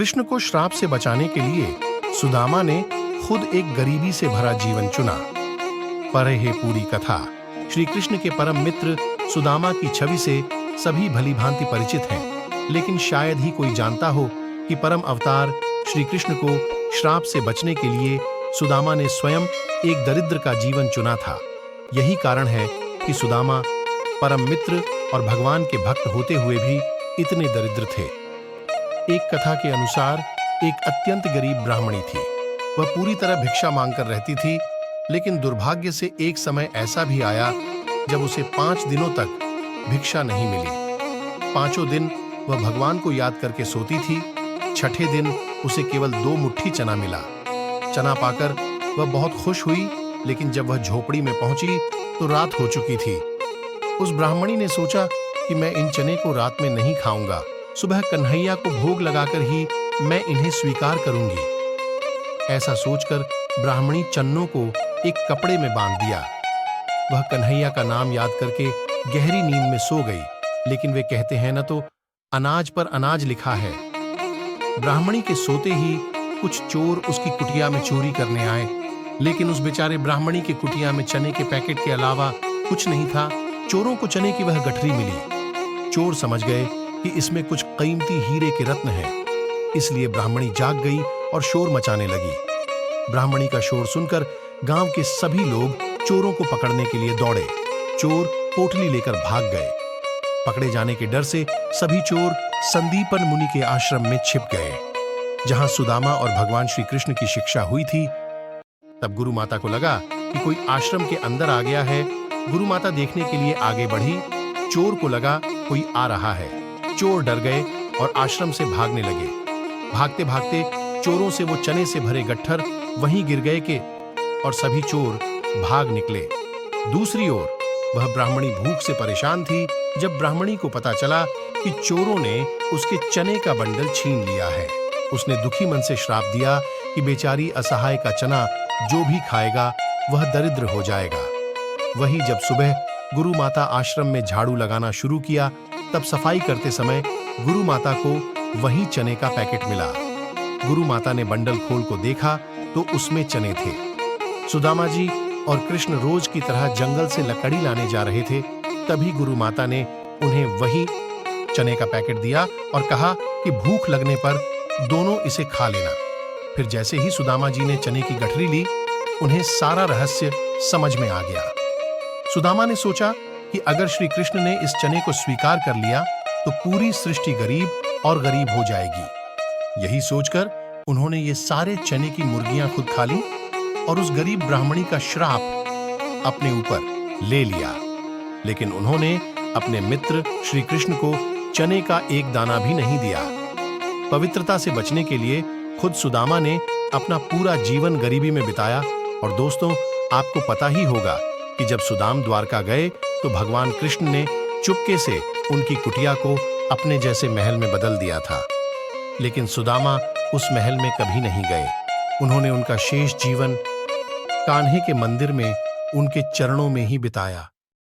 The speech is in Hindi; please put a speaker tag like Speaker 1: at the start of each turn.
Speaker 1: कृष्ण को श्राप से बचाने के लिए सुदामा ने खुद एक गरीबी से भरा जीवन चुना। पढ़े है पूरी कथा। श्री कृष्ण के परम मित्र सुदामा की छवि से सभी भली भांति परिचित हैं, लेकिन शायद ही कोई जानता हो कि परम अवतार श्री कृष्ण को श्राप से बचने के लिए सुदामा ने स्वयं एक दरिद्र का जीवन चुना था। यही कारण है कि सुदामा परम मित्र और भगवान के भक्त होते हुए भी इतने दरिद्र थे। एक कथा के अनुसार एक अत्यंत गरीब ब्राह्मणी थी। वह पूरी तरह भिक्षा मांगकर रहती थी, लेकिन दुर्भाग्य से एक समय ऐसा भी आया जब उसे 5 दिनों तक भिक्षा नहीं मिली। 5 दिन वह भगवान को याद करके सोती थी। 6ठे दिन उसे केवल 2 मुट्ठी चना मिला। चना पाकर वह बहुत खुश हुई, लेकिन जब वह झोपड़ी में पहुंची तो रात हो चुकी थी। उस ब्राह्मणी ने सोचा कि मैं इन चने को रात में नहीं खाऊंगा, सुबह कन्हैया को भोग लगाकर ही मैं इन्हें स्वीकार करूंगी। ऐसा सोचकर ब्राह्मणी चन्नों को एक कपड़े में बांध दिया। वह कन्हैया का नाम याद करके गहरी नींद में सो गई, लेकिन वे कहते हैं न तो अनाज पर अनाज लिखा है। ब्राह्मणी के सोते ही कुछ चोर उसकी कुटिया में चोरी करने आए, लेकिन उस बेचारे ब्राह्मणी की कुटिया में चने के पैकेट के अलावा कुछ नहीं था। चोरों को चने की वह गठरी मिली। चोर समझ गए कि इसमें कुछ कीमती हीरे के रत्न हैं, इसलिए ब्राह्मणी जाग गई और शोर मचाने लगी। ब्राह्मणी का शोर सुनकर गांव के सभी लोग चोरों को पकड़ने के लिए दौड़े। चोर पोटली लेकर भाग गए। पकड़े जाने के डर से सभी चोर संदीपन मुनि के आश्रम में छिप गए, जहां सुदामा और भगवान श्री कृष्ण की शिक्षा हुई थी। तब गुरु माता को लगा कि कोई आश्रम के अंदर आ गया है। गुरु माता देखने के लिए आगे बढ़ी। चोर को लगा कोई आ रहा है। चोर डर गए और आश्रम से भागने लगे। भागते भागते चोरों से वो चने से भरे गट्ठर वहीं गिर गए के और सभी चोर भाग निकले। दूसरी ओर वह ब्राह्मणी भूख से परेशान थी। जब ब्राह्मणी को पता चला कि चोरों ने उसके चने का बंडल छीन लिया है, उसने दुखी मन से श्राप दिया कि बेचारी असहाय का चना जो भी खाएगा वह दरिद्र हो जाएगा। वही जब सुबह गुरु माता आश्रम में झाड़ू लगाना शुरू किया, तब सफाई करते समय गुरु माता को वही चने का पैकेट मिला। गुरु माता ने बंडल खोल को देखा तो उसमें चने थे। सुदामा जी और कृष्ण रोज की तरह जंगल से लकड़ी लाने जा रहे थे। तभी गुरु माता ने उन्हें वही चने का पैकेट दिया और कहा कि भूख लगने पर दोनों इसे खा लेना। फिर जैसे ही सुदामा जी ने चने की गठरी ली, उन्हें सारा रहस्य समझ में आ गया। सुदामा ने सोचा कि अगर श्री कृष्ण ने इस चने को स्वीकार कर लिया तो पूरी सृष्टि गरीब और गरीब हो जाएगी। यही सोचकर उन्होंने ये सारे चने की मुर्गियां खुद खा ली और उस गरीब ब्राह्मणी का श्राप अपने ऊपर ले लिया। लेकिन उन्होंने अपने मित्र श्री कृष्ण को चने का एक दाना भी नहीं दिया। पवित्रता से बचने के लिए खुद सुदामा ने अपना पूरा जीवन गरीबी में बिताया। और दोस्तों, आपको पता ही होगा कि जब सुदाम द्वारका गए तो भगवान कृष्ण ने चुपके से उनकी कुटिया को अपने जैसे महल में बदल दिया था। लेकिन सुदामा उस महल में कभी नहीं गए। उन्होंने उनका शेष जीवन कान्हे के मंदिर में उनके चरणों में ही बिताया।